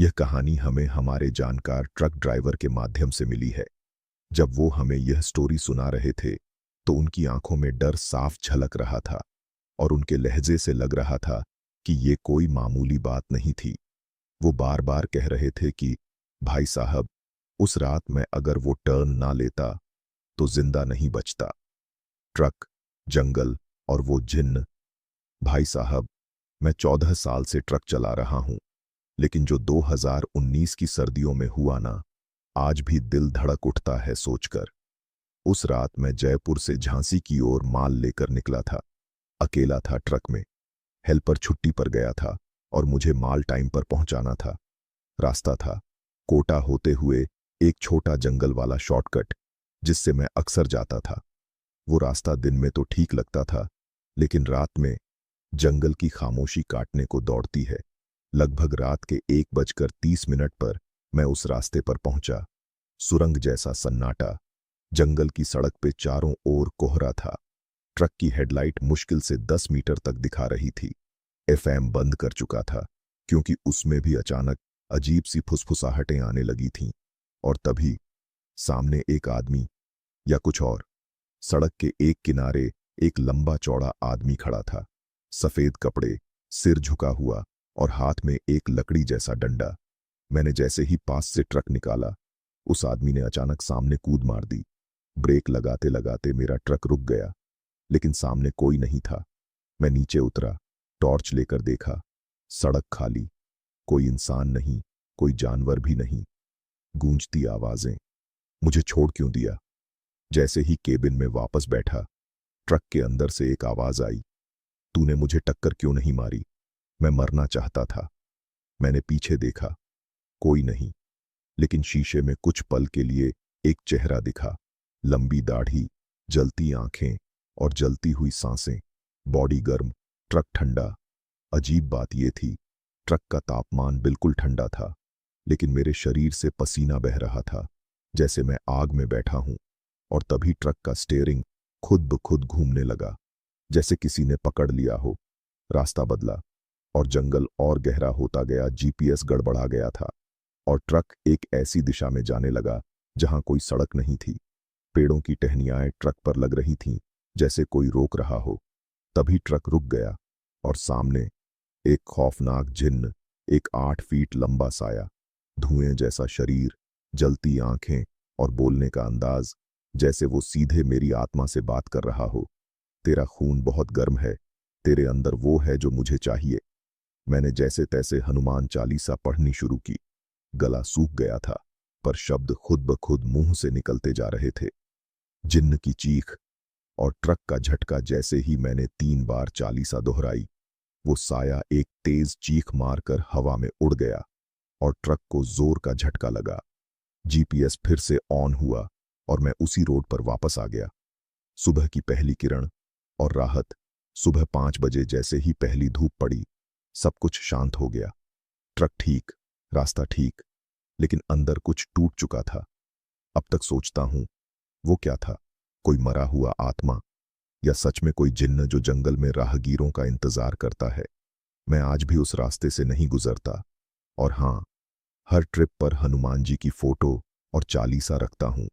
यह कहानी हमें हमारे जानकार ट्रक ड्राइवर के माध्यम से मिली है। जब वो हमें यह स्टोरी सुना रहे थे तो उनकी आंखों में डर साफ झलक रहा था और उनके लहजे से लग रहा था कि ये कोई मामूली बात नहीं थी। वो बार बार कह रहे थे कि भाई साहब, उस रात मैं अगर वो टर्न ना लेता तो जिंदा नहीं बचता। ट्रक, जंगल और वो जिन्न। भाई साहब, मैं 14 साल से ट्रक चला रहा हूं, लेकिन जो 2019 की सर्दियों में हुआ ना, आज भी दिल धड़क उठता है सोचकर। उस रात मैं जयपुर से झांसी की ओर माल लेकर निकला था। अकेला था ट्रक में। हेल्पर छुट्टी पर गया था और मुझे माल टाइम पर पहुंचाना था। रास्ता था कोटा होते हुए एक छोटा जंगल वाला शॉर्टकट जिससे मैं अक्सर जाता था। वो रास्ता दिन में तो ठीक लगता था, लेकिन रात में जंगल की खामोशी काटने को दौड़ती है। लगभग रात के 1:30 पर मैं उस रास्ते पर पहुंचा। सुरंग जैसा सन्नाटा। जंगल की सड़क पे चारों ओर कोहरा था। ट्रक की हेडलाइट मुश्किल से 10 मीटर तक दिखा रही थी। एफएम बंद कर चुका था, क्योंकि उसमें भी अचानक अजीब सी फुसफुसाहटें आने लगी थीं। और तभी सामने एक आदमी, या कुछ और। सड़क के एक किनारे एक लंबा चौड़ा आदमी खड़ा था। सफेद कपड़े, सिर झुका हुआ और हाथ में एक लकड़ी जैसा डंडा। मैंने जैसे ही पास से ट्रक निकाला, उस आदमी ने अचानक सामने कूद मार दी। ब्रेक लगाते लगाते मेरा ट्रक रुक गया, लेकिन सामने कोई नहीं था। मैं नीचे उतरा, टॉर्च लेकर देखा। सड़क खाली, कोई इंसान नहीं, कोई जानवर भी नहीं। गूंजती आवाजें। मुझे छोड़ क्यों दिया? जैसे ही केबिन में वापस बैठा, ट्रक के अंदर से एक आवाज आई, तूने मुझे टक्कर क्यों नहीं मारी? मैं मरना चाहता था। मैंने पीछे देखा, कोई नहीं, लेकिन शीशे में कुछ पल के लिए एक चेहरा दिखा। लंबी दाढ़ी, जलती आंखें और जलती हुई सांसें। बॉडी गर्म, ट्रक ठंडा। अजीब बात यह थी, ट्रक का तापमान बिल्कुल ठंडा था, लेकिन मेरे शरीर से पसीना बह रहा था, जैसे मैं आग में बैठा हूं। और तभी ट्रक का स्टीयरिंग खुद ब खुद घूमने लगा, जैसे किसी ने पकड़ लिया हो। रास्ता बदला और जंगल और गहरा होता गया। जीपीएस गड़बड़ा गया था और ट्रक एक ऐसी दिशा में जाने लगा जहां कोई सड़क नहीं थी। पेड़ों की टहनियाएं ट्रक पर लग रही थीं, जैसे कोई रोक रहा हो। तभी ट्रक रुक गया और सामने एक खौफनाक जिन्न, एक 8 फीट लंबा साया, धुएं जैसा शरीर, जलती आंखें और बोलने का अंदाज, जैसे वो सीधे मेरी आत्मा से बात कर रहा हो। तेरा खून बहुत गर्म है, तेरे अंदर वो है जो मुझे चाहिए। मैंने जैसे तैसे हनुमान चालीसा पढ़नी शुरू की। गला सूख गया था, पर शब्द खुद ब खुद मुंह से निकलते जा रहे थे। जिन्न की चीख और ट्रक का झटका। जैसे ही मैंने 3 बार चालीसा दोहराई, वो साया एक तेज चीख मारकर हवा में उड़ गया और ट्रक को जोर का झटका लगा। जीपीएस फिर से ऑन हुआ और मैं उसी रोड पर वापस आ गया। सुबह की पहली किरण और राहत। सुबह 5 बजे जैसे ही पहली धूप पड़ी, सब कुछ शांत हो गया। ट्रक ठीक, रास्ता ठीक, लेकिन अंदर कुछ टूट चुका था। अब तक सोचता हूं, वो क्या था? कोई मरा हुआ आत्मा, या सच में कोई जिन्न जो जंगल में राहगीरों का इंतजार करता है? मैं आज भी उस रास्ते से नहीं गुजरता, और हां, हर ट्रिप पर हनुमान जी की फोटो और चालीसा रखता हूं।